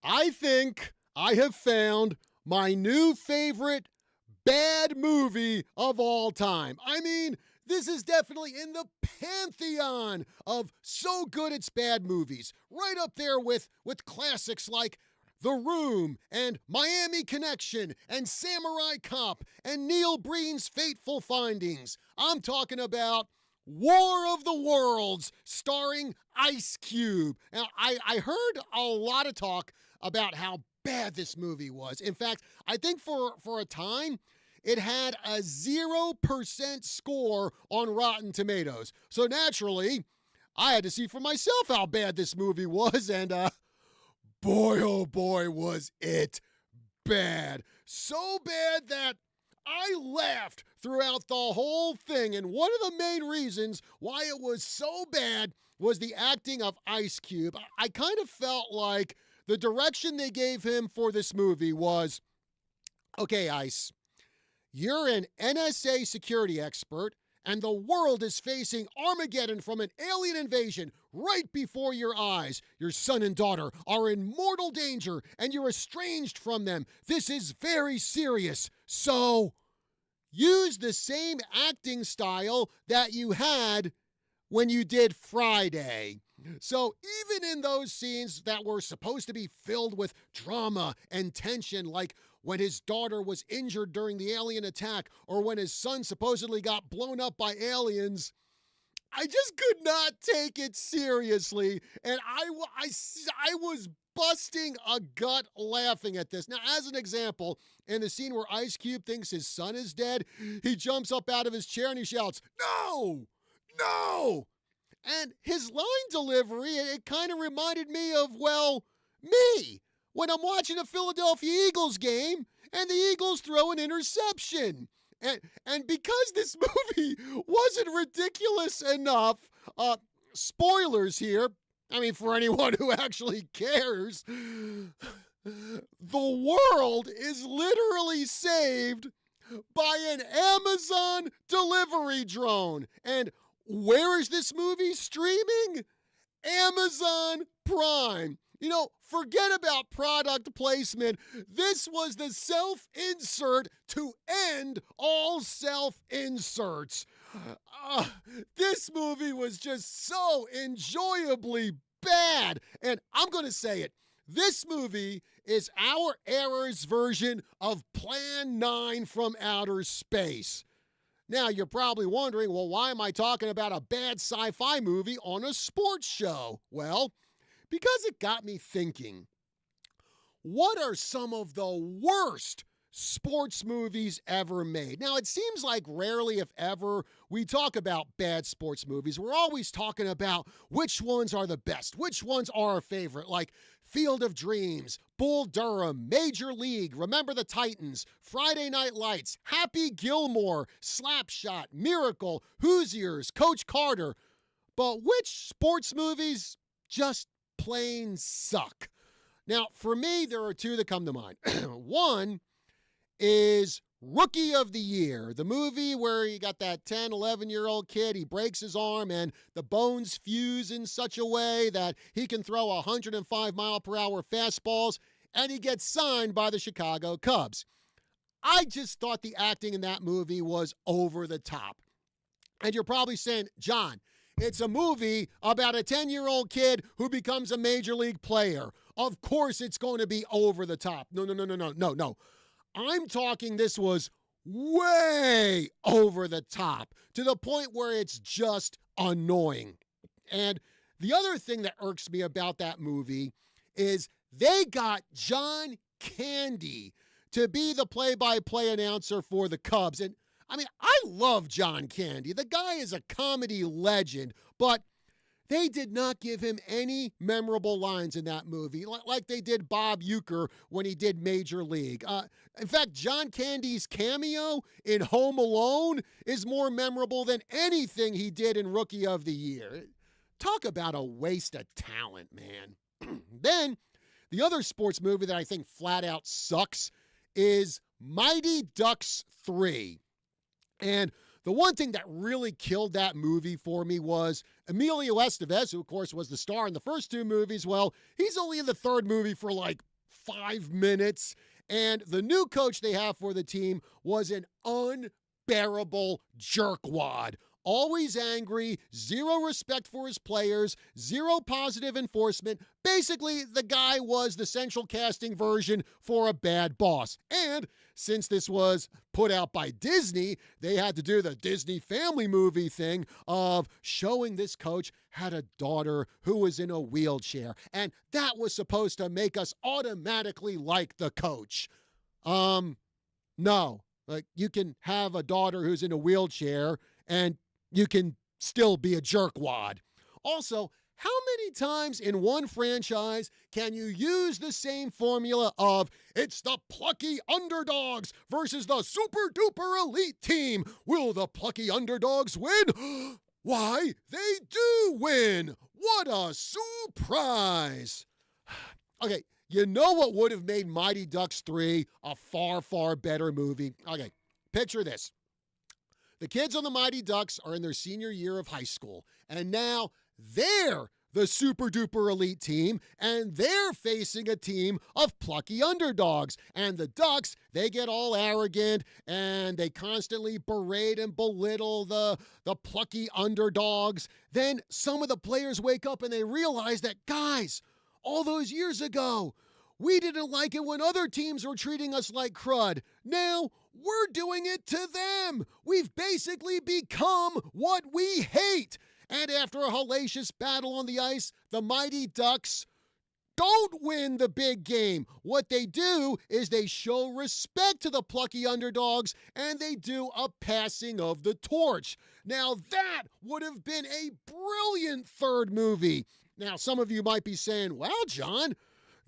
I think I have found my new favorite bad movie of all time. I mean, this is definitely in the pantheon of so good it's bad movies. Right up there with classics like The Room and Miami Connection and Samurai Cop and Neil Breen's Fateful Findings. I'm talking about War of the Worlds, starring Ice Cube. Now, I heard a lot of talk about how bad this movie was. In fact, I think for a time, it had a 0% score on Rotten Tomatoes. So naturally, I had to see for myself how bad this movie was, and boy, oh boy, was it bad. So bad that I laughed throughout the whole thing, and one of the main reasons why it was so bad was the acting of Ice Cube. I kind of felt like the direction they gave him for this movie was, okay, Ice, you're an NSA security expert, and the world is facing Armageddon from an alien invasion right before your eyes. Your son and daughter are in mortal danger, and you're estranged from them. This is very serious. So, use the same acting style that you had when you did Friday. So even in those scenes that were supposed to be filled with drama and tension, like when his daughter was injured during the alien attack or when his son supposedly got blown up by aliens, I just could not take it seriously. And I was busting a gut laughing at this. Now, as an example, in the scene where Ice Cube thinks his son is dead, he jumps up out of his chair and he shouts, "No! No!" And his line delivery, it kind of reminded me of, well, me, when I'm watching a Philadelphia Eagles game and the Eagles throw an interception. And because this movie wasn't ridiculous enough, spoilers here, I mean, for anyone who actually cares, the world is literally saved by an Amazon delivery drone. And where is this movie streaming? Amazon Prime. You know, forget about product placement. This was the self-insert to end all self-inserts. This movie was just so enjoyably bad. And I'm going to say it. This movie is our era's version of Plan 9 from outer space. Now, you're probably wondering, well, why am I talking about a bad sci-fi movie on a sports show? Well, because it got me thinking, what are some of the worst sports movies ever made? Now, it seems like rarely, if ever, we talk about bad sports movies. We're always talking about which ones are the best, which ones are our favorite, like Field of Dreams, Bull Durham, Major League, Remember the Titans, Friday Night Lights, Happy Gilmore, Slapshot, Miracle, Hoosiers, Coach Carter. But which sports movies just plain suck? Now, for me, there are two that come to mind. One is Rookie of the Year, the movie where you got that 10, 11-year-old kid, he breaks his arm and the bones fuse in such a way that he can throw 105-mile-per-hour fastballs, and he gets signed by the Chicago Cubs. I just thought the acting in that movie was over the top. And you're probably saying, John, it's a movie about a 10-year-old kid who becomes a major league player. Of course it's going to be over the top. No. I'm talking this was way over the top to the point where it's just annoying. And the other thing that irks me about that movie is they got John Candy to be the play-by-play announcer for the Cubs. And I mean, I love John Candy. The guy is a comedy legend, but they did not give him any memorable lines in that movie, like they did Bob Uecker when he did Major League. In fact, John Candy's cameo in Home Alone is more memorable than anything he did in Rookie of the Year. Talk about a waste of talent, man. Then, the other sports movie that I think flat out sucks is Mighty Ducks 3. And the one thing that really killed that movie for me was Emilio Estevez, who, of course, was the star in the first two movies. Well, he's only in the third movie for like 5 minutes. And the new coach they have for the team was an unbearable jerkwad. Always angry, zero respect for his players, zero positive enforcement. Basically, the guy was the central casting version for a bad boss. And since this was put out by Disney, they had to do the Disney family movie thing of showing this coach had a daughter who was in a wheelchair. And that was supposed to make us automatically like the coach. No. Like, you can have a daughter who's in a wheelchair and you can still be a jerkwad. Also, how many times in one franchise can you use the same formula of it's the plucky underdogs versus the super duper elite team? Will the plucky underdogs win? Why, they do win! What a surprise! Okay, you know what would have made Mighty Ducks 3 a far, far better movie? Okay, picture this. The kids on the Mighty Ducks are in their senior year of high school, and now they're the super duper elite team, and they're facing a team of plucky underdogs. And the Ducks, they get all arrogant, and they constantly berate and belittle the plucky underdogs. Then some of the players wake up and they realize that, guys, all those years ago, we didn't like it when other teams were treating us like crud. Now, we're doing it to them. We've basically become what we hate. And after a hellacious battle on the ice, the Mighty Ducks don't win the big game. What they do is they show respect to the plucky underdogs, and they do a passing of the torch. Now, that would have been a brilliant third movie. Now, some of you might be saying, wow, John,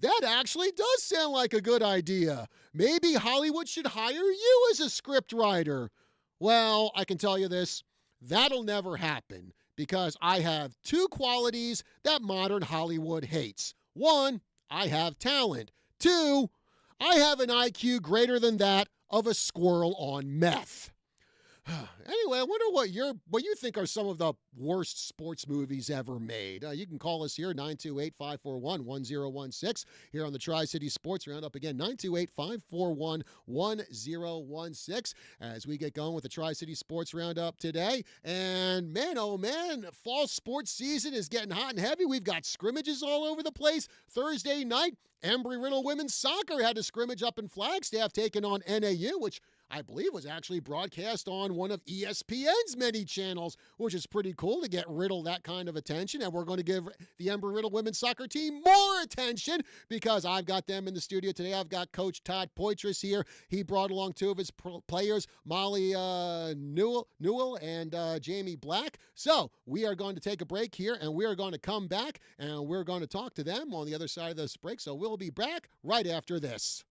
that actually does sound like a good idea. Maybe Hollywood should hire you as a script writer. Well, I can tell you this, that'll never happen because I have two qualities that modern Hollywood hates. One, I have talent. Two, I have an IQ greater than that of a squirrel on meth. Anyway, I wonder what you think are some of the worst sports movies ever made. You can call us here, 928-541-1016, here on the Tri-City Sports Roundup. Again, 928-541-1016, as we get going with the Tri-City Sports Roundup today. And man, oh man, fall sports season is getting hot and heavy. We've got scrimmages all over the place. Thursday night, Embry-Riddle women's soccer had a scrimmage up in Flagstaff taking on NAU, which I believe was actually broadcast on one of ESPN's many channels, which is pretty cool to get Riddle that kind of attention. And we're going to give the Embry-Riddle women's soccer team more attention because I've got them in the studio today. I've got Coach Todd Poitras here. He brought along two of his players, Molly Newell and Jamie Black. So we are going to take a break here, and we are going to come back, and we're going to talk to them on the other side of this break. So we'll be back right after this.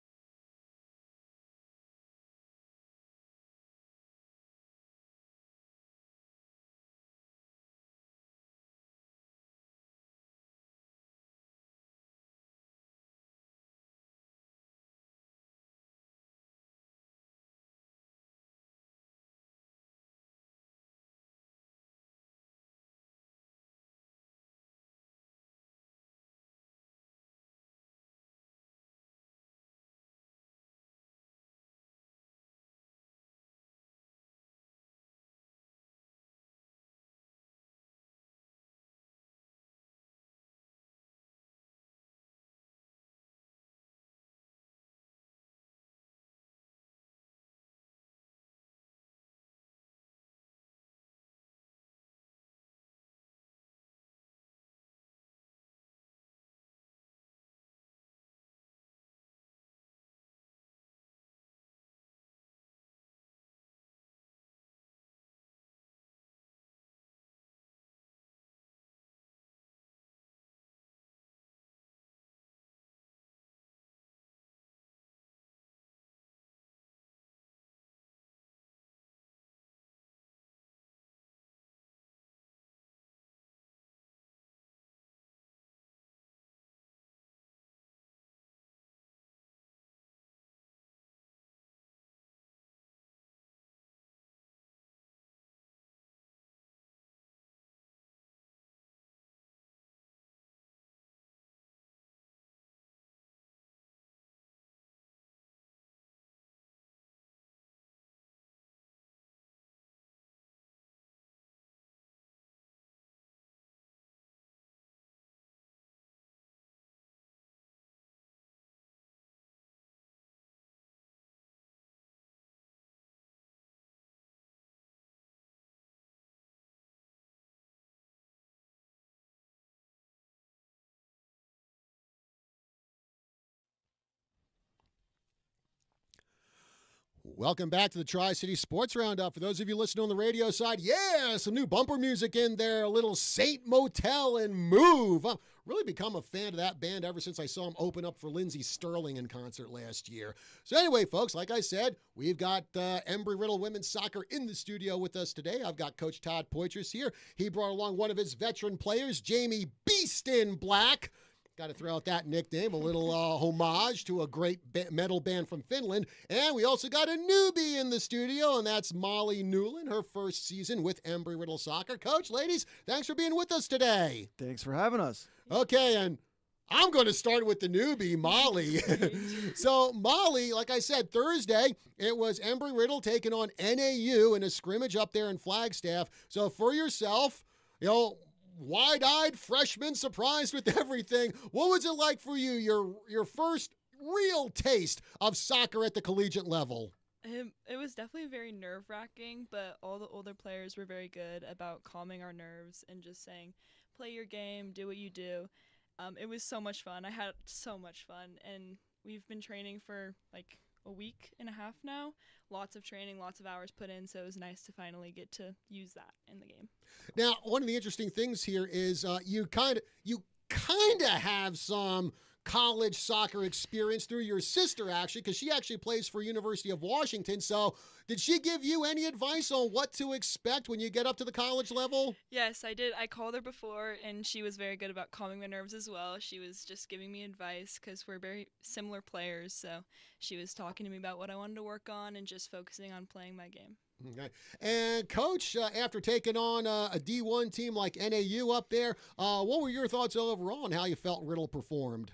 Welcome back to the Tri-City Sports Roundup. For those of you listening on the radio side, yeah, some new bumper music in there, a little Saint Motel and Move. I've really become a fan of that band ever since I saw them open up for Lindsey Sterling in concert last year. So anyway, folks, like I said, we've got Embry-Riddle Women's Soccer in the studio with us today. I've got Coach Todd Poitras here. He brought along one of his veteran players, Jamie Beastin Black. Got to throw out that nickname, a little homage to a great metal band from Finland. And we also got a newbie in the studio, and that's Molly Newland, her first season with Embry-Riddle Soccer. Coach, ladies, thanks for being with us today. Thanks for having us. Okay, and I'm going to start with the newbie, Molly. So, Molly, like I said, Thursday, it was Embry-Riddle taking on NAU in a scrimmage up there in Flagstaff. So, for yourself, wide-eyed freshman, surprised with everything. What was it like for you, your first real taste of soccer at the collegiate level? It was definitely very nerve-wracking, but all the older players were very good about calming our nerves and just saying, play your game, do what you do. It was so much fun. I had so much fun, and we've been training for like a week and a half now. Lots of training, lots of hours put in, so it was nice to finally get to use that in the game. Now, one of the interesting things here is you kind of have some college soccer experience through your sister, actually, because she actually plays for University of Washington. So did she give you any advice on what to expect when you get up to the college level? Yes, I did. I called her before, and she was very good about calming my nerves as well. She was just giving me advice because we're very similar players. So she was talking to me about what I wanted to work on and just focusing on playing my game. Okay. And, Coach, after taking on a D1 team like NAU up there, what were your thoughts overall on how you felt Riddle performed?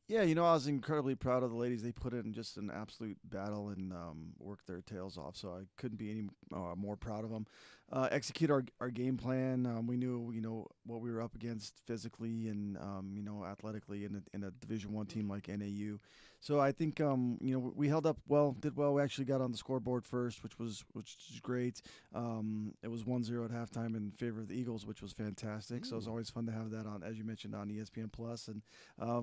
Yeah, I was incredibly proud of the ladies. They put in just an absolute battle and worked their tails off, so I couldn't be any more proud of them. Execute our game plan. We knew, what we were up against physically and, athletically in a Division I team like NAU. So I think, we held up well, did well. We actually got on the scoreboard first, which was great. It was 1-0 at halftime in favor of the Eagles, which was fantastic. So it was always fun to have that on, as you mentioned, on ESPN Plus. And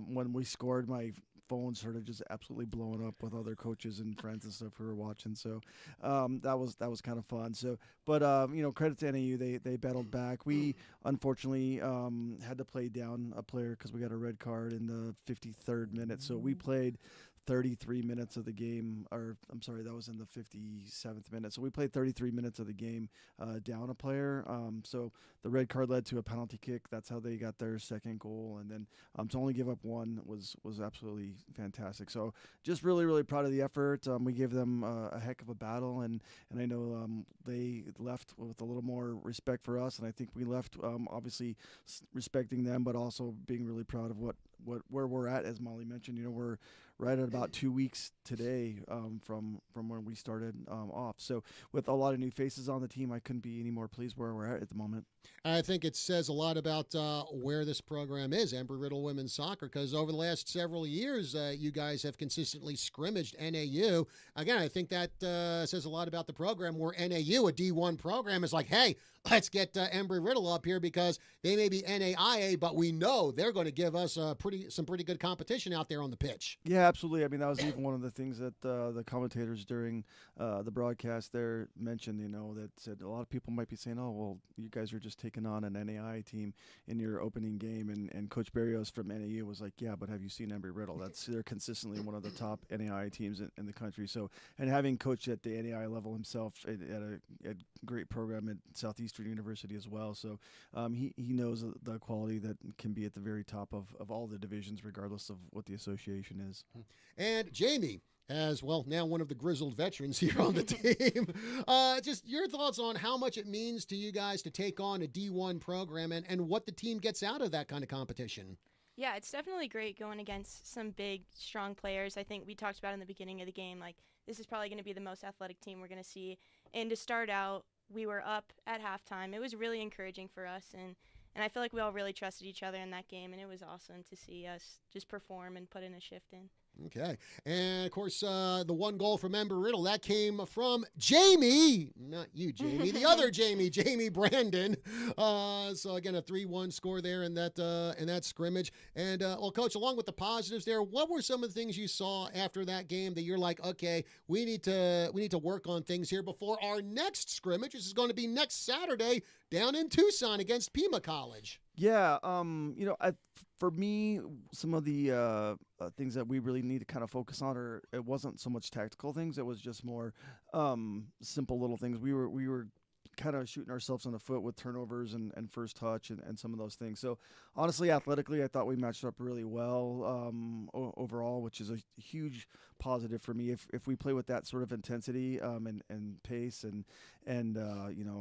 when we scored, my phone started just absolutely blowing up with other coaches and friends and stuff who were watching. So that was kind of fun. So, but credit to NAU, they battled back. We unfortunately had to play down a player because we got a red card in the 53rd minute. So we played 33 minutes of the game, or I'm sorry, that was in the 57th minute. So we played 33 minutes of the game down a player. So the red card led to a penalty kick. That's how they got their second goal. And then to only give up one was absolutely fantastic. So just really, really proud of the effort. We gave them a heck of a battle, and I know they left with a little more respect for us, and I think we left obviously respecting them, but also being really proud of where we're at. As Molly mentioned, we're right at about 2 weeks today from when we started off. So with a lot of new faces on the team, I couldn't be any more pleased where we're at the moment. I think it says a lot about where this program is, Embry-Riddle Women's Soccer, because over the last several years, you guys have consistently scrimmaged NAU. Again, I think that says a lot about the program, where NAU, a D1 program, is like, hey, let's get Embry-Riddle up here because they may be NAIA, but we know they're going to give us some pretty good competition out there on the pitch. Yeah, absolutely. I mean, that was even one of the things that the commentators during the broadcast there mentioned, that said a lot of people might be saying, oh, well, you guys are just taking on an NAI team in your opening game. And Coach Barrios from NAU was like, yeah, but have you seen Embry-Riddle? They're consistently one of the top NAI teams in the country. So, and having coached at the NAI level himself at a great program at Southeastern University as well. So he knows the quality that can be at the very top of all the divisions, regardless of what the association is. And Jamie, as well, now one of the grizzled veterans here on the team. Just your thoughts on how much it means to you guys to take on a D1 program and what the team gets out of that kind of competition. Yeah, it's definitely great going against some big, strong players. I think we talked about in the beginning of the game, like, this is probably going to be the most athletic team we're going to see. And to start out, we were up at halftime. It was really encouraging for us, and I feel like we all really trusted each other in that game, and it was awesome to see us just perform and put in a shift in. Okay. And of course, the one goal from Ember Riddle that came from Jamie, not you, Jamie, the other Jamie, Jamie Brandon. So again, a 3-1 score there in that scrimmage. And well, Coach, along with the positives there, what were some of the things you saw after that game that you're like, okay, we need to work on things here before our next scrimmage, which is going to be next Saturday down in Tucson against Pima College. Yeah, for me, some of the things that we really need to kind of focus on are it wasn't so much tactical things; it was just more simple little things. We were kind of shooting ourselves in the foot with turnovers and first touch and some of those things. So honestly, athletically, I thought we matched up really well overall, which is a huge positive for me. If we play with that sort of intensity and pace and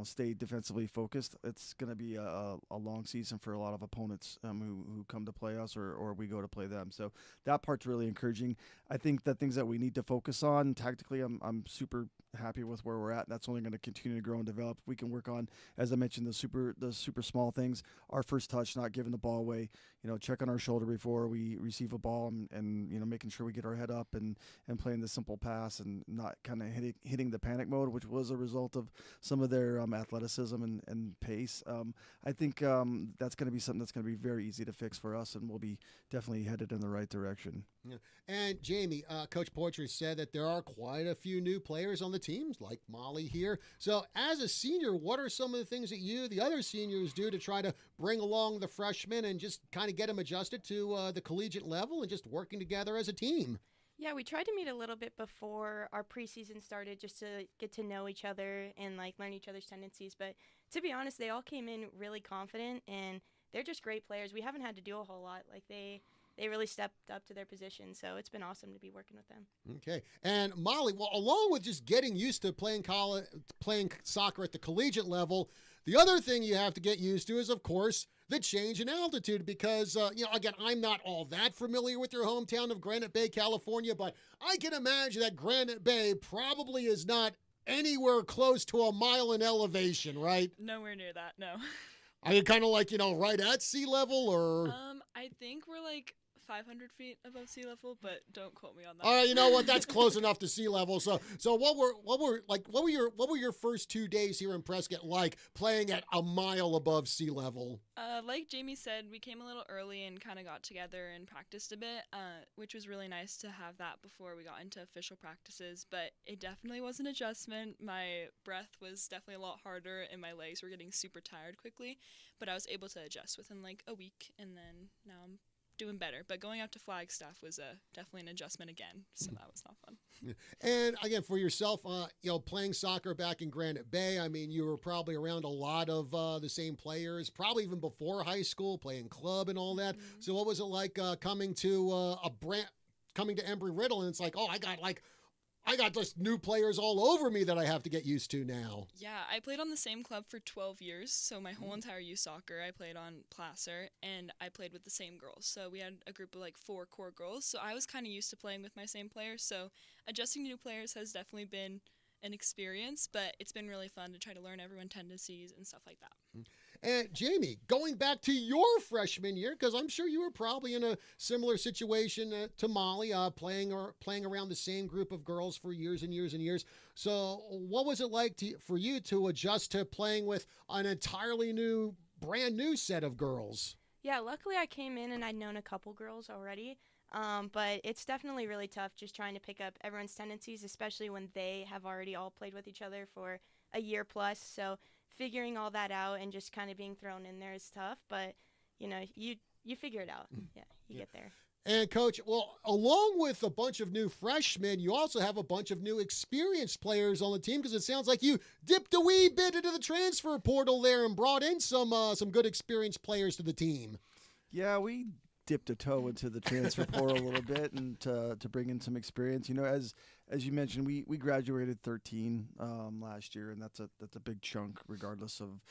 stay defensively focused, it's going to be a long season for a lot of opponents who come to play us or we go to play them. So that part's really encouraging. I think the things that we need to focus on tactically, I'm super happy with where we're at. That's only going to continue to grow and develop. We can work on, as I mentioned, the super small things. Our first touch, not giving the ball away. Checking our shoulder before we receive a ball, and making sure we get our head up and playing the simple pass and not kind of hitting the panic mode, which was a result of some of their athleticism and pace. I think that's going to be something that's going to be very easy to fix for us, and we'll be definitely headed in the right direction. Yeah. And Jamie, Coach Poitras said that there are quite a few new players on the teams, like Molly here. So as a senior, what are some of the things that you, the other seniors, do to try to bring along the freshmen and just kind of get them adjusted to the collegiate level and just working together as a team? Yeah, we tried to meet a little bit before our preseason started just to get to know each other and learn each other's tendencies. But to be honest, they all came in really confident and they're just great players. We haven't had to do a whole lot. They really stepped up to their position, so it's been awesome to be working with them. Okay. And Molly, well, along with just getting used to playing soccer at the collegiate level, the other thing you have to get used to is, of course, the change in altitude because, again, I'm not all that familiar with your hometown of Granite Bay, California, but I can imagine that Granite Bay probably is not anywhere close to a mile in elevation, right? Nowhere near that, no. Are you kind of right at sea level or? I think we're 500 feet above sea level, but don't quote me on that. All right, you know what? That's close enough to sea level. So what were your first 2 days here in Prescott like playing at a mile above sea level? Like Jamie said, we came a little early and kind of got together and practiced a bit, which was really nice to have that before we got into official practices. But it definitely was an adjustment. My breath was definitely a lot harder, and my legs were getting super tired quickly. But I was able to adjust within a week, and then now I'm doing better. But going up to Flagstaff was definitely an adjustment again, so that was not fun. And again, for yourself, playing soccer back in Granite Bay, I mean, you were probably around a lot of the same players, probably even before high school, playing club and all that. Mm-hmm. So what was it like coming to Embry-Riddle, and it's like, oh, I got just new players all over me that I have to get used to now. Yeah, I played on the same club for 12 years, so my whole entire youth soccer, I played on Placer, and I played with the same girls. So we had a group of 4 core girls, so I was kind of used to playing with my same players. So adjusting to new players has definitely been an experience, but it's been really fun to try to learn everyone's tendencies and stuff like that. And Jamie, going back to your freshman year, because I'm sure you were probably in a similar situation to Molly, playing around the same group of girls for years and years and years. So what was it like for you to adjust to playing with an entirely brand new set of girls? Yeah, luckily I came in and I'd known a couple girls already. But it's definitely really tough just trying to pick up everyone's tendencies, especially when they have already all played with each other for a year plus. So figuring all that out and just kind of being thrown in there is tough, but you figure it out. Yeah, you get there. And Coach, well, along with a bunch of new freshmen, you also have a bunch of new experienced players on the team because it sounds like you dipped a wee bit into the transfer portal there and brought in some good experienced players to the team. Yeah, we dipped a toe into the transfer portal a little bit and to bring in some experience. As you mentioned, we graduated 13 last year, and that's a big chunk, regardless of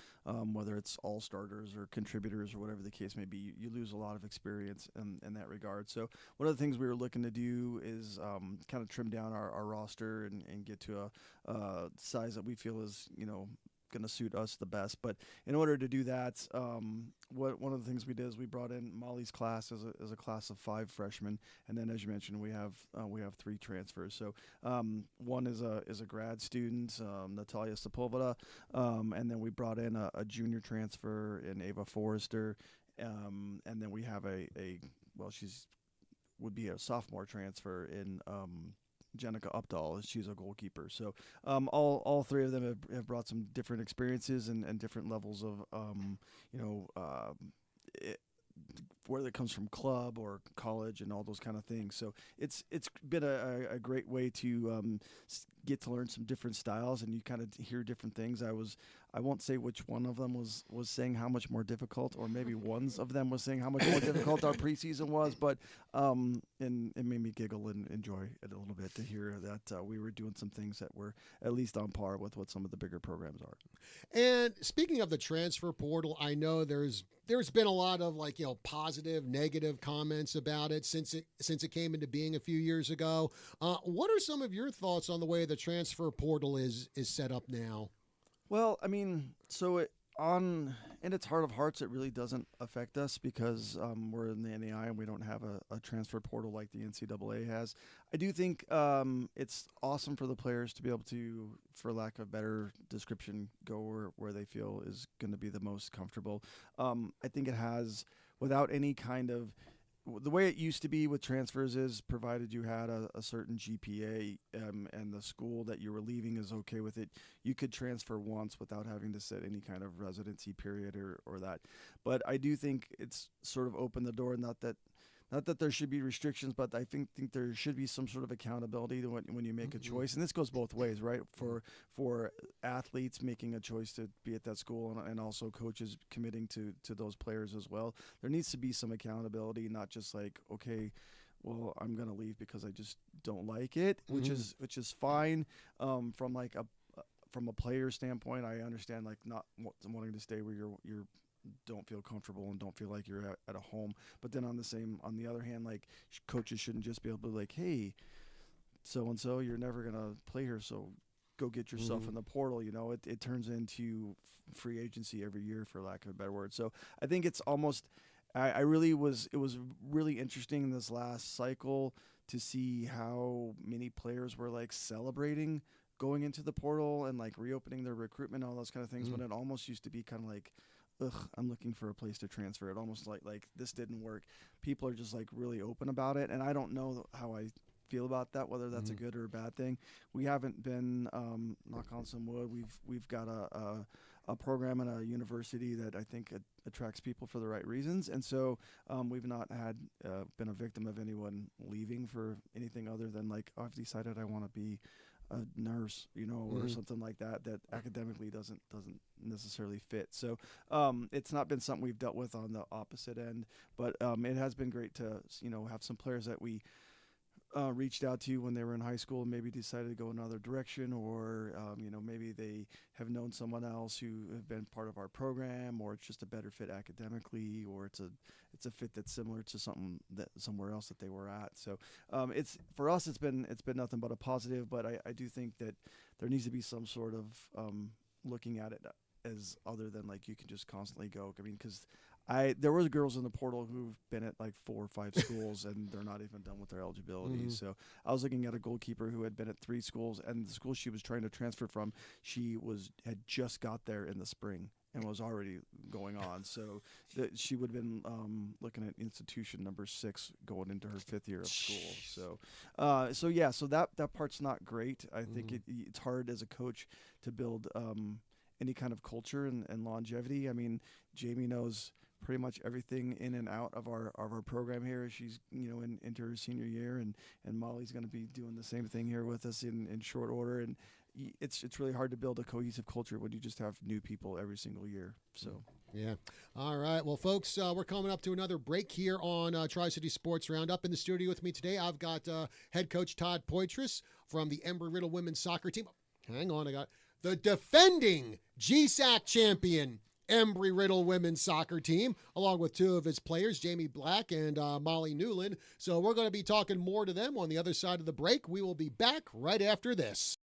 whether it's all starters or contributors or whatever the case may be. You lose a lot of experience in that regard. So one of the things we were looking to do is kind of trim down our roster and get to a size that we feel is going to suit us the best. But in order to do that, one of the things we did is we brought in Molly's class as a class of 5 freshmen, and then as you mentioned, we have 3 transfers. So one is a grad student, Natalia Sepulveda, and then we brought in a junior transfer in Ava Forrester, and then we have she's would be a sophomore transfer in Jenica Updahl. She's a goalkeeper. So all 3 of them have brought some different experiences and different levels of whether it comes from club or college and all those kind of things. So it's been a great way to get to learn some different styles, and you kind of hear different things. I won't say which one of them was saying how much more difficult, or maybe ones of them was saying how much more difficult our preseason was, but and it made me giggle and enjoy it a little bit to hear that we were doing some things that were at least on par with what some of the bigger programs are. And speaking of the transfer portal, I know there's been a lot of positive, negative comments about it since it came into being a few years ago. What are some of your thoughts on the way the transfer portal is set up now? Well, I mean, in its heart of hearts, it really doesn't affect us because we're in the NAI and we don't have a transfer portal like the NCAA has. I do think it's awesome for the players to be able to, for lack of a better description, go where they feel is going to be the most comfortable. I think it has, without any kind of, the way it used to be with transfers is provided you had a certain GPA and the school that you were leaving is okay with it, you could transfer once without having to set any kind of residency period or that. But I do think it's sort of opened the door, not that there should be restrictions, but I think there should be some sort of accountability to when you make a choice. And this goes both ways, right? For athletes making a choice to be at that school and also coaches committing to those players as well. There needs to be some accountability, not just like, okay, well, I'm going to leave because I just don't like it, which is fine. From a player standpoint, I understand not wanting to stay where you're don't feel comfortable and don't feel like you're at a home. But then on the other hand, coaches shouldn't just be able to hey, so-and-so, you're never going to play here, so go get yourself in the portal. It turns into free agency every year, for lack of a better word. So I think it's almost, it was really interesting in this last cycle to see how many players were celebrating going into the portal and reopening their recruitment, all those kind of things, when it almost used to be kind of ugh, I'm looking for a place to transfer. It almost like this didn't work. People are just really open about it, and I don't know how I feel about that, whether that's a good or a bad thing. We haven't been, knock on some wood, we've got a program and a university that I think attracts people for the right reasons, and so we've not been a victim of anyone leaving for anything other than I've decided I want to be a nurse, or something like that academically doesn't necessarily fit. So it's not been something we've dealt with on the opposite end, but it has been great to have some players that we reached out to when they were in high school and maybe decided to go another direction, or maybe they have known someone else who have been part of our program, or it's just a better fit academically, or it's a fit that's similar to something that somewhere else that they were at. So it's, for us, it's been nothing but a positive, but I do think that there needs to be some sort of looking at it as other than you can just constantly go. I mean, because there were girls in the portal who've been at 4 or 5 schools and they're not even done with their eligibility. So I was looking at a goalkeeper who had been at 3 schools, and the school she was trying to transfer from, she had just got there in the spring and was already going on. So she would have been looking at institution number 6 going into her 5th year of school. So that part's not great. I think it's hard as a coach to build any kind of culture and longevity. I mean, Jamie knows pretty much everything in and out of our program here. She's into her senior year, and Molly's going to be doing the same thing here with us in short order. And it's really hard to build a cohesive culture when you just have new people every single year. So yeah. All right. Well, folks, we're coming up to another break here on Tri-City Sports Roundup. In the studio with me today, I've got head coach Todd Poitras from the Embry-Riddle women's soccer team. Hang on, I got the defending GSAC champion Embry-Riddle women's soccer team, along with 2 of its players, Jamie Black and Molly Newland. So we're going to be talking more to them on the other side of the break. We will be back right after this.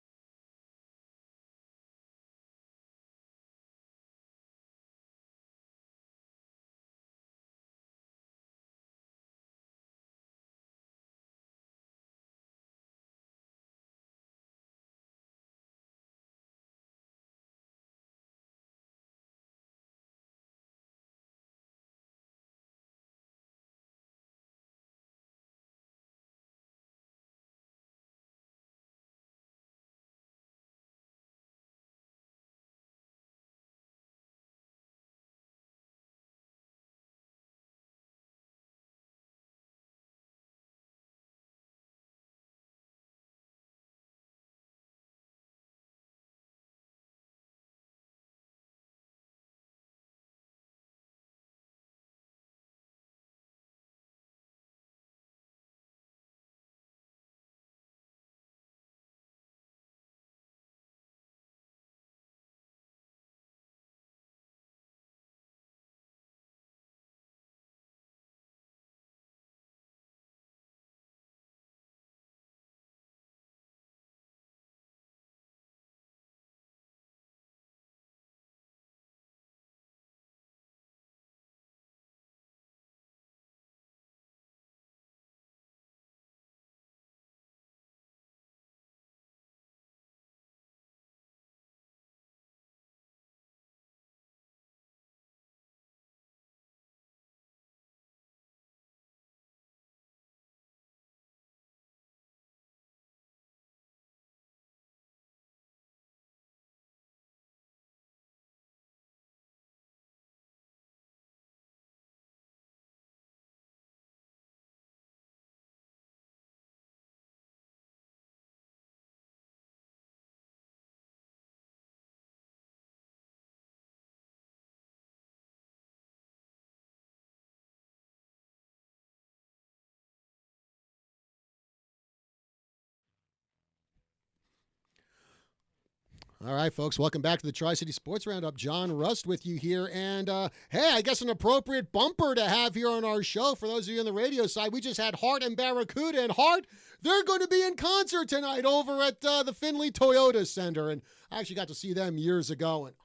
All right, folks, welcome back to the Tri-City Sports Roundup. John Rust with you here. And, hey, I guess an appropriate bumper to have here on our show. For those of you on the radio side, we just had Hart and Barracuda. And Hart, they're going to be in concert tonight over at the Findlay Toyota Center. And I actually got to see them years ago. And,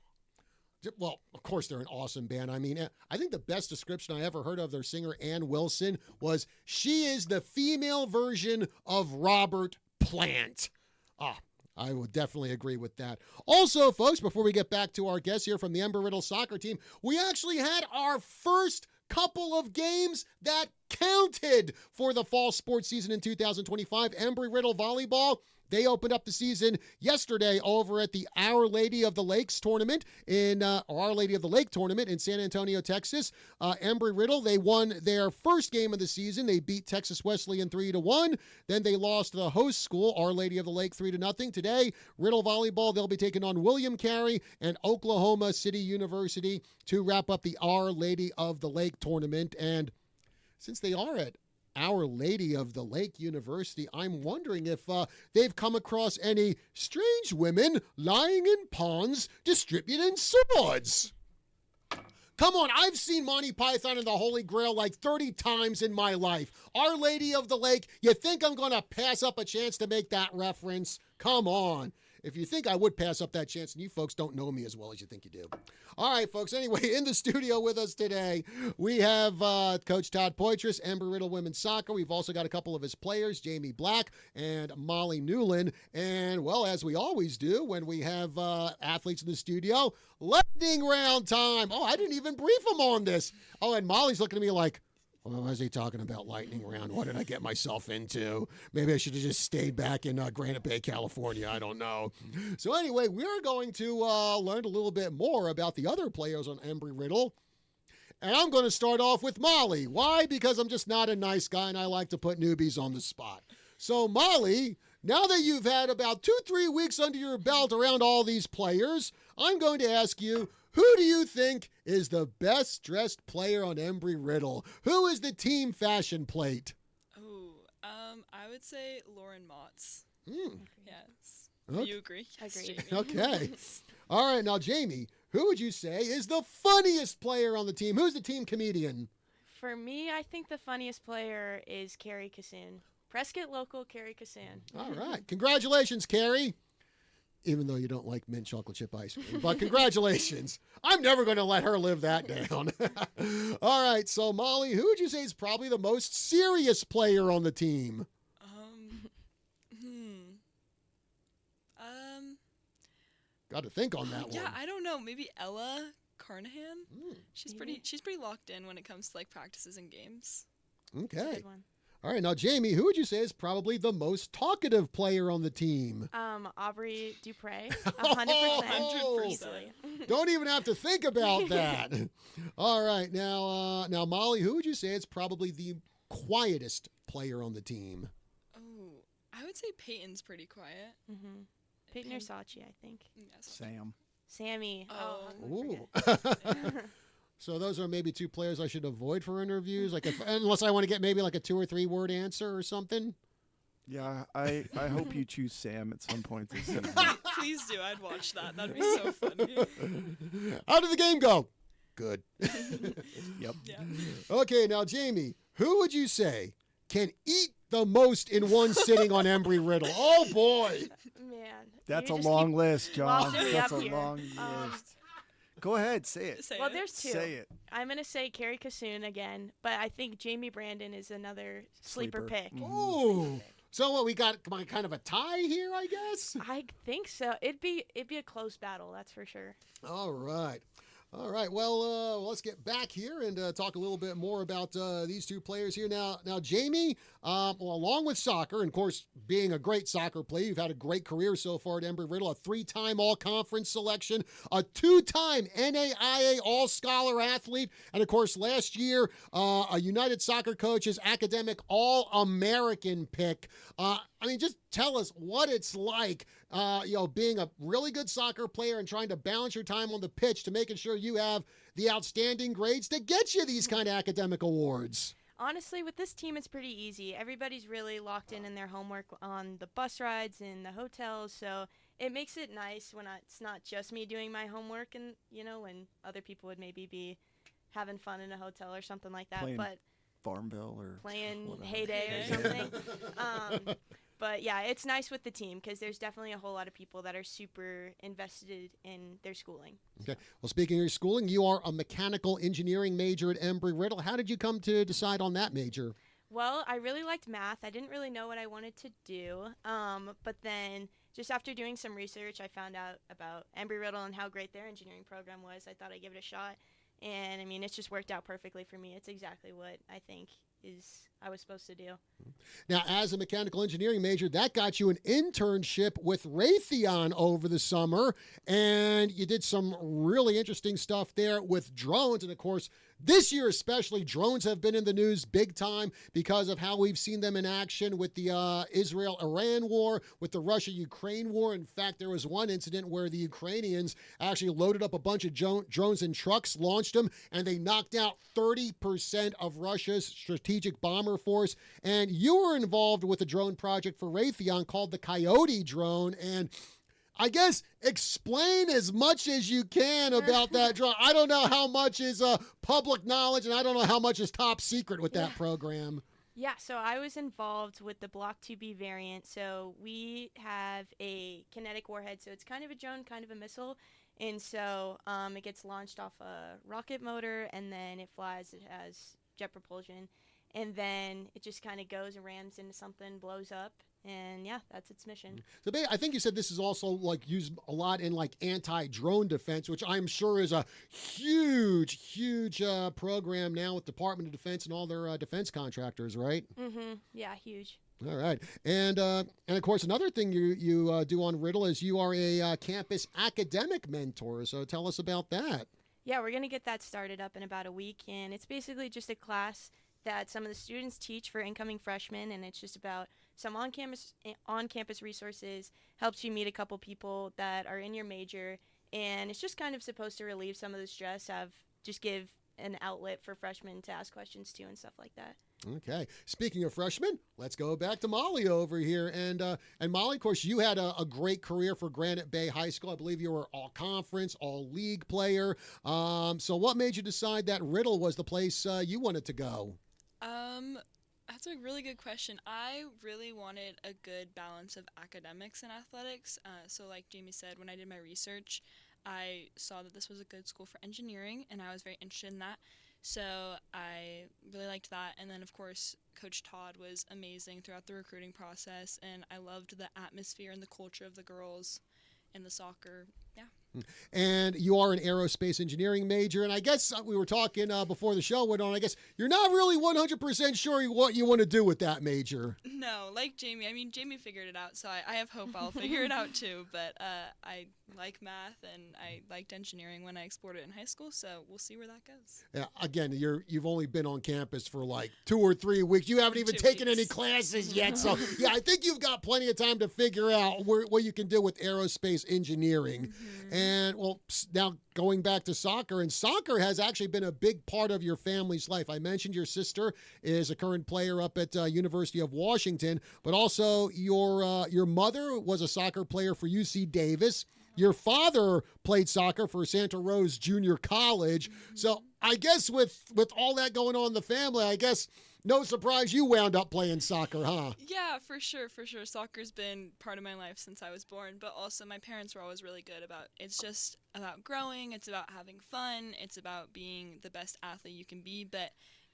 well, of course, they're an awesome band. I mean, I think the best description I ever heard of their singer, Ann Wilson, was she is the female version of Robert Plant. I would definitely agree with that. Also, folks, before we get back to our guests here from the Embry-Riddle soccer team, we actually had our first couple of games that counted for the fall sports season in 2025. Embry-Riddle volleyball, they opened up the season yesterday over at the Our Lady of the Lakes tournament Our Lady of the Lake tournament in San Antonio, Texas. Embry-Riddle, they won their first game of the season. They beat Texas Wesleyan 3-1. Then they lost to the host school, Our Lady of the Lake, 3-0. Today, Riddle volleyball, they'll be taking on William Carey and Oklahoma City University to wrap up the Our Lady of the Lake tournament. And since they are at Our Lady of the Lake University, I'm wondering if they've come across any strange women lying in ponds distributing swords. Come on, I've seen Monty Python and the Holy Grail like 30 times in my life. Our Lady of the Lake, you think I'm going to pass up a chance to make that reference? Come on. If you think I would pass up that chance, and you folks don't know me as well as you think you do. All right, folks. Anyway, in the studio with us today, we have Coach Todd Poitras, Embry-Riddle Women's Soccer. We've also got a couple of his players, Jamie Black and Molly Newland. And, well, as we always do when we have athletes in the studio, lightning round time. Oh, I didn't even brief them on this. Oh, and Molly's looking at me like, well, why is he talking about lightning round? What did I get myself into? Maybe I should have just stayed back in Granite Bay, California. I don't know. So anyway, we're going to learn a little bit more about the other players on Embry-Riddle. And I'm going to start off with Molly. Why? Because I'm just not a nice guy, and I like to put newbies on the spot. So, Molly, now that you've had about 2-3 weeks under your belt around all these players, I'm going to ask you, who do you think is the best dressed player on Embry-Riddle? Who is the team fashion plate? Oh, I would say Lauren Motts. Yes. Okay. You agree? Yes, Agreed. Jamie. Okay. All right, now, Jamie, who would you say is the funniest player on the team? Who's the team comedian? For me, I think the funniest player is Carrie Cassoon. Prescott local Carrie Cassoon. All right. Congratulations, Carrie. Even though you don't like mint chocolate chip ice cream. But congratulations. I'm never going to let her live that down. All right, so Molly, who would you say is probably the most serious player on the team? Got to think on that one. Yeah, I don't know. Maybe Ella Carnahan. She's Maybe. pretty locked in when it comes to like practices and games. That's a Okay. good one. All right, now, Jamie, who would you say is probably the most talkative player on the team? Aubrey Dupre, 100%. Oh, Easily. don't even have to think about that. All right, now, Molly, who would you say is probably the quietest player on the team? Oh, I would say Peyton's pretty quiet. Mm-hmm. Peyton or Sachi, I think. Yes. Sam. Sammy. Oh. how could we Ooh. forget? So those are maybe two players I should avoid for interviews, like unless I want to get maybe like a 2 or 3 word answer or something. Yeah, I hope you choose Sam at some point this season. Please do. I'd watch that. That'd be so funny. How did the game go? Good. Yep. Yeah. Okay, now Jamie, who would you say can eat the most in one sitting on Embry-Riddle? Oh boy. Man. That's a you just long keep list, John. lofting me That's up a here. long list. Go ahead, say it. Say Well, it. there's two. Say it. I'm going to say Carrie Cassoon again, but I think Jamie Brandon is another sleeper pick. Mhm. Ooh. So what, we got kind of a tie here, I guess? I think so. It'd be a close battle, that's for sure. All right. All right. Well, let's get back here and talk a little bit more about these two players here. Now, Jamie, along with soccer, and of course, being a great soccer player, you've had a great career so far at Embry-Riddle, a 3-time All-Conference selection, a 2-time NAIA All-Scholar athlete, and of course, last year, a United Soccer Coaches Academic All-American pick. I mean, just tell us what it's like, being a really good soccer player and trying to balance your time on the pitch to making sure you have the outstanding grades to get you these kind of academic awards. Honestly, with this team, it's pretty easy. Everybody's really locked in their homework on the bus rides and the hotels, so it makes it nice when it's not just me doing my homework and, when other people would maybe be having fun in a hotel or something like that. Playing But Farmville or playing whatever. Heyday or something. But yeah, it's nice with the team because there's definitely a whole lot of people that are super invested in their schooling. Okay. Well, speaking of your schooling, you are a mechanical engineering major at Embry-Riddle. How did you come to decide on that major? Well, I really liked math. I didn't really know what I wanted to do. But then just after doing some research, I found out about Embry-Riddle and how great their engineering program was. I thought I'd give it a shot. And, I mean, it's just worked out perfectly for me. It's exactly what I think I was supposed to do. Now, as a mechanical engineering major, that got you an internship with Raytheon over the summer, and you did some really interesting stuff there with drones. And, of course, this year especially, drones have been in the news big time because of how we've seen them in action with the Israel-Iran war, with the Russia-Ukraine war. In fact, there was one incident where the Ukrainians actually loaded up a bunch of drones in trucks, launched them, and they knocked out 30% of Russia's strategic bomber force. And you were involved with a drone project for Raytheon called the Coyote drone. And I guess explain as much as you can about that drone. I don't know how much is public knowledge, and I don't know how much is top secret with that program. Yeah, so I was involved with the Block 2B variant. So we have a kinetic warhead, so it's kind of a drone, kind of a missile. And so it gets launched off a rocket motor, and then it flies. It has jet propulsion. And then it just kind of goes and rams into something, blows up. And yeah, that's its mission. So I think you said this is also like used a lot in like anti-drone defense, which I'm sure is a huge program now with Department of Defense and all their defense contractors, right? Mm-hmm. Yeah, huge. All right. And of course, another thing you do on Riddle is you are a campus academic mentor. So tell us about that. Yeah, we're going to get that started up in about a week. And it's basically just a class that some of the students teach for incoming freshmen, and it's just about some on-campus resources, helps you meet a couple people that are in your major, and it's just kind of supposed to relieve some of the stress, just give an outlet for freshmen to ask questions to and stuff like that. Okay. Speaking of freshmen, let's go back to Molly over here. And Molly, of course, you had a great career for Granite Bay High School. I believe you were all-conference, all-league player. So what made you decide that Riddle was the place you wanted to go? That's a really good question. I really wanted a good balance of academics and athletics. So like Jamie said, when I did my research, I saw that this was a good school for engineering, and I was very interested in that. So I really liked that. And then, of course, Coach Todd was amazing throughout the recruiting process, and I loved the atmosphere and the culture of the girls and the soccer. Yeah. And you are an aerospace engineering major. And I guess we were talking before the show went on. I guess you're not really 100% sure what you want to do with that major. No, like Jamie. I mean, Jamie figured it out, so I have hope I'll figure it out too. But I like math, and I liked engineering when I explored it in high school, so we'll see where that goes. Yeah, again, you've only been on campus for like 2 or 3 weeks. You haven't even taken any classes yet. So, yeah, I think you've got plenty of time to figure out what you can do with aerospace engineering. Mm-hmm. And, well, now going back to soccer, and soccer has actually been a big part of your family's life. I mentioned your sister is a current player up at University of Washington, but also your mother was a soccer player for UC Davis. Your father played soccer for Santa Rose Junior College. Mm-hmm. So I guess with all that going on in the family, I guess no surprise you wound up playing soccer, huh? Yeah, for sure. Soccer's been part of my life since I was born, but also my parents were always really good about it's just about growing, it's about having fun, it's about being the best athlete you can be, but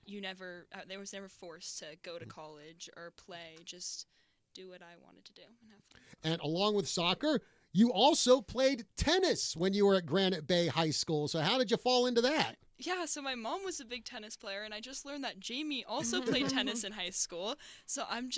they was never forced to go to college or play, just do what I wanted to do and have fun. And along with soccer, you also played tennis when you were at Granite Bay High School. So how did you fall into that? Yeah, so my mom was a big tennis player, and I just learned that Jamie also played tennis in high school. So I'm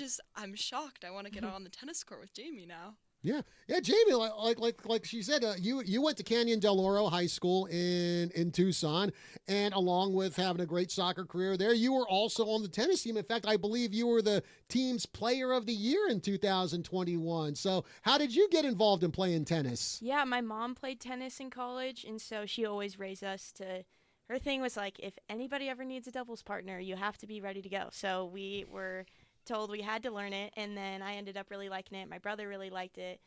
shocked. I want to get out on the tennis court with Jamie now. Yeah, Jamie, like she said, you went to Canyon Del Oro High School in Tucson, and along with having a great soccer career there, you were also on the tennis team. In fact, I believe you were the team's player of the year in 2021. So how did you get involved in playing tennis? Yeah, my mom played tennis in college, and so she always raised us to. Her thing was like, if anybody ever needs a doubles partner, you have to be ready to go. So we were told we had to learn it, and then I ended up really liking it. My brother really liked it.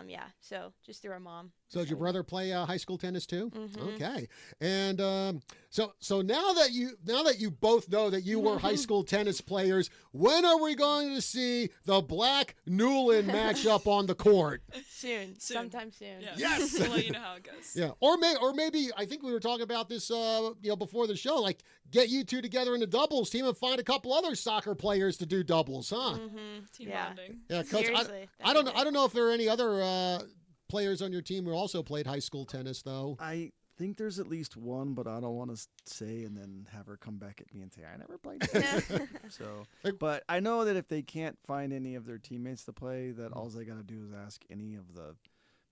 Yeah, so just through our mom. So did your brother play high school tennis too? Mm-hmm. Okay. And so now that you both know that you were high school tennis players, when are we going to see the Black Newland matchup on the court? Soon. Sometime soon. Yeah. Yes. We'll let you know how it goes. Yeah. Or maybe I think we were talking about this before the show, like get you two together in a doubles team and find a couple other soccer players to do doubles, huh? Mm-hmm. Team Yeah. bonding. Yeah, Coach. Seriously. I don't know if there are any other players on your team who also played high school tennis, though. I think there's at least one, but I don't want to say and then have her come back at me and say I never played tennis. So, but I know that if they can't find any of their teammates to play, that all they got to do is ask any of the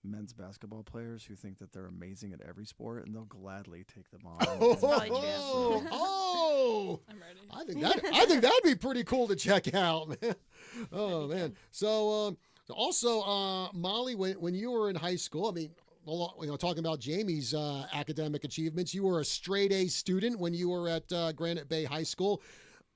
men's basketball players who think that they're amazing at every sport, and they'll gladly take them on. probably true. Oh, I'm ready. I think that'd be pretty cool to check out, man. Oh man. So also, Molly, when you were in high school, I mean, talking about Jamie's academic achievements, you were a straight A student when you were at Granite Bay High School.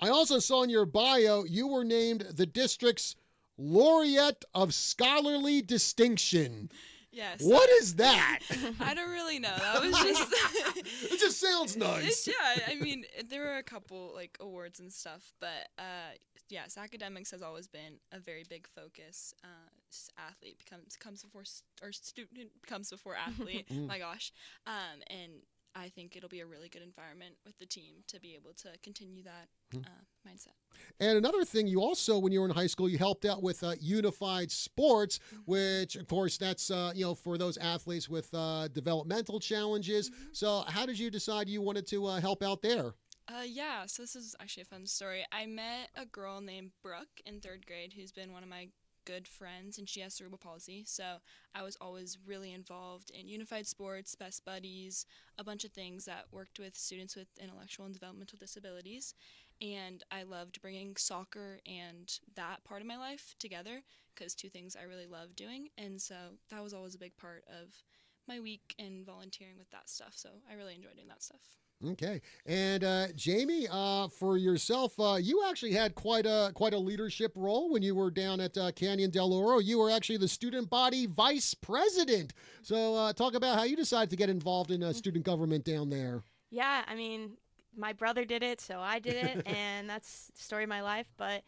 I also saw in your bio you were named the district's Laureate of Scholarly Distinction. Yes. What is that? I don't really know. That was just. It just sounds nice. Yeah, I mean, there were a couple like awards and stuff, but yes, academics has always been a very big focus. Athlete comes before or student comes before athlete. My gosh, and I think it'll be a really good environment with the team to be able to continue that mindset. And another thing, you also, when you were in high school, you helped out with Unified Sports, which, of course, that's, for those athletes with developmental challenges. So how did you decide you wanted to help out there? Yeah, so this is actually a fun story. I met a girl named Brooke in 3rd grade who's been one of my good friends, and she has cerebral palsy, so I was always really involved in Unified Sports, Best Buddies, a bunch of things that worked with students with intellectual and developmental disabilities, and I loved bringing soccer and that part of my life together, because two things I really love doing, and so that was always a big part of my week and volunteering with that stuff, so I really enjoyed doing that stuff. Okay. And Jamie, for yourself, you actually had quite a leadership role when you were down at Canyon del Oro. You were actually the student body vice president. So talk about how you decided to get involved in student government down there. Yeah, I mean, my brother did it, so I did it, and that's the story of my life. But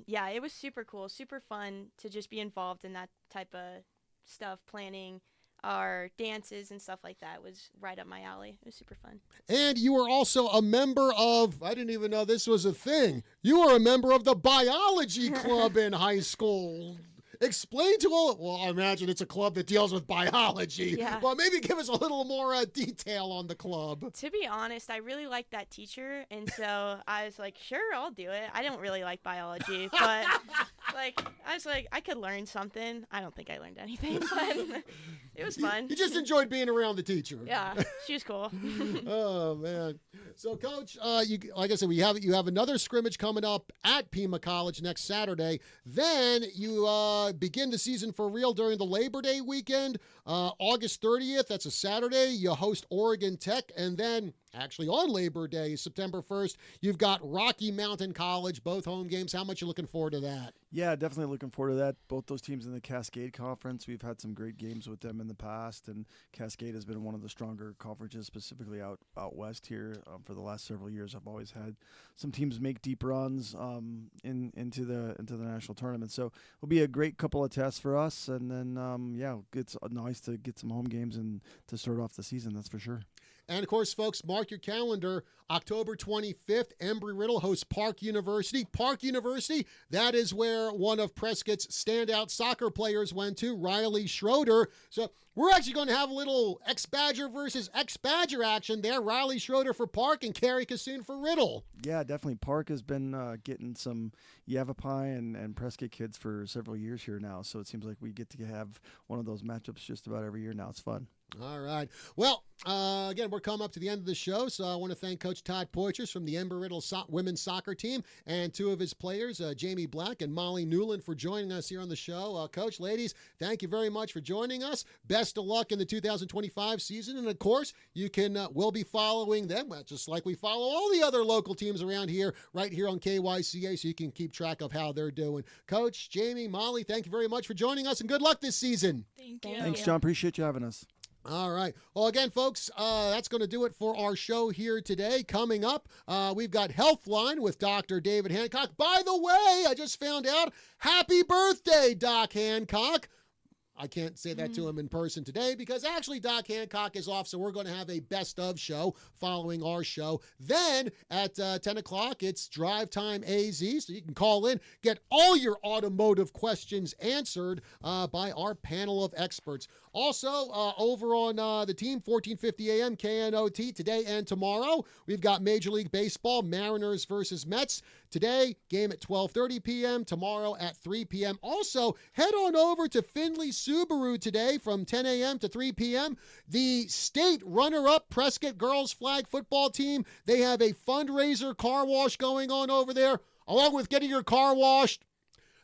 yeah, it was super cool, super fun to just be involved in that type of stuff, planning our dances and stuff like that was right up my alley. It was super fun. And you were also a member of, I didn't even know this was a thing, you were a member of the biology club in high school. Explain to all, well, I imagine it's a club that deals with biology, Yeah. but maybe give us a little more detail on the club. To be honest, I really liked that teacher, and so I was like, sure, I'll do it. I don't really like biology, but I was like, I could learn something. I don't think I learned anything, but it was fun. You just enjoyed being around the teacher. Yeah, she was cool. Oh man! So, Coach, like I said, you have another scrimmage coming up at Pima College next Saturday. Then you begin the season for real during the Labor Day weekend, August 30th. That's a Saturday. You host Oregon Tech, and then actually on Labor Day, September 1st, you've got Rocky Mountain College, both home games. How much you looking forward to that? Yeah, definitely looking forward to that. Both those teams in the Cascade Conference, we've had some great games with them in the past, and Cascade has been one of the stronger conferences, specifically out west here. For the last several years, I've always had some teams make deep runs into the national tournament. So it'll be a great couple of tests for us, and then it's nice to get some home games and to start off the season. That's for sure. And, of course, folks, mark your calendar. October 25th, Embry-Riddle hosts Park University. Park University, that is where one of Prescott's standout soccer players went to, Riley Schroeder. So we're actually going to have a little ex-Badger versus ex-Badger action there. Riley Schroeder for Park and Carrie Cassoon for Riddle. Yeah, definitely. Park has been getting some Yavapai and Prescott kids for several years here now. So it seems like we get to have one of those matchups just about every year now. It's fun. All right. Well, again, we're coming up to the end of the show, so I want to thank Coach Todd Poitras from the Embry-Riddle women's soccer team and two of his players, Jamie Black and Molly Newland, for joining us here on the show. Coach, ladies, thank you very much for joining us. Best of luck in the 2025 season, and of course, you can we'll be following them just like we follow all the other local teams around here, right here on KYCA, so you can keep track of how they're doing. Coach, Jamie, Molly, thank you very much for joining us, and good luck this season. Thank you. Thanks, John. Appreciate you having us. All right. Well, again, folks, that's going to do it for our show here today. Coming up, we've got Healthline with Dr. David Hancock. By the way, I just found out, happy birthday, Doc Hancock. I can't say that to him in person today because actually Doc Hancock is off, so we're going to have a best of show following our show. Then at 10 o'clock, it's Drive Time AZ, so you can call in, get all your automotive questions answered by our panel of experts. Also, over on the team, 1450 a.m. KNOT, today and tomorrow, we've got Major League Baseball, Mariners versus Mets. Today, game at 12:30 p.m., tomorrow at 3 p.m. Also, head on over to Findlay Subaru today from 10 a.m. to 3 p.m. The state runner-up Prescott girls flag football team, they have a fundraiser car wash going on over there. Along with getting your car washed,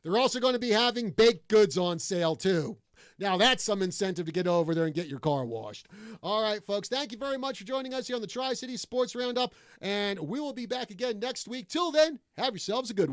they're also going to be having baked goods on sale too. Now, that's some incentive to get over there and get your car washed. All right, folks, thank you very much for joining us here on the Tri-City Sports Roundup, and we will be back again next week. Till then, have yourselves a good one.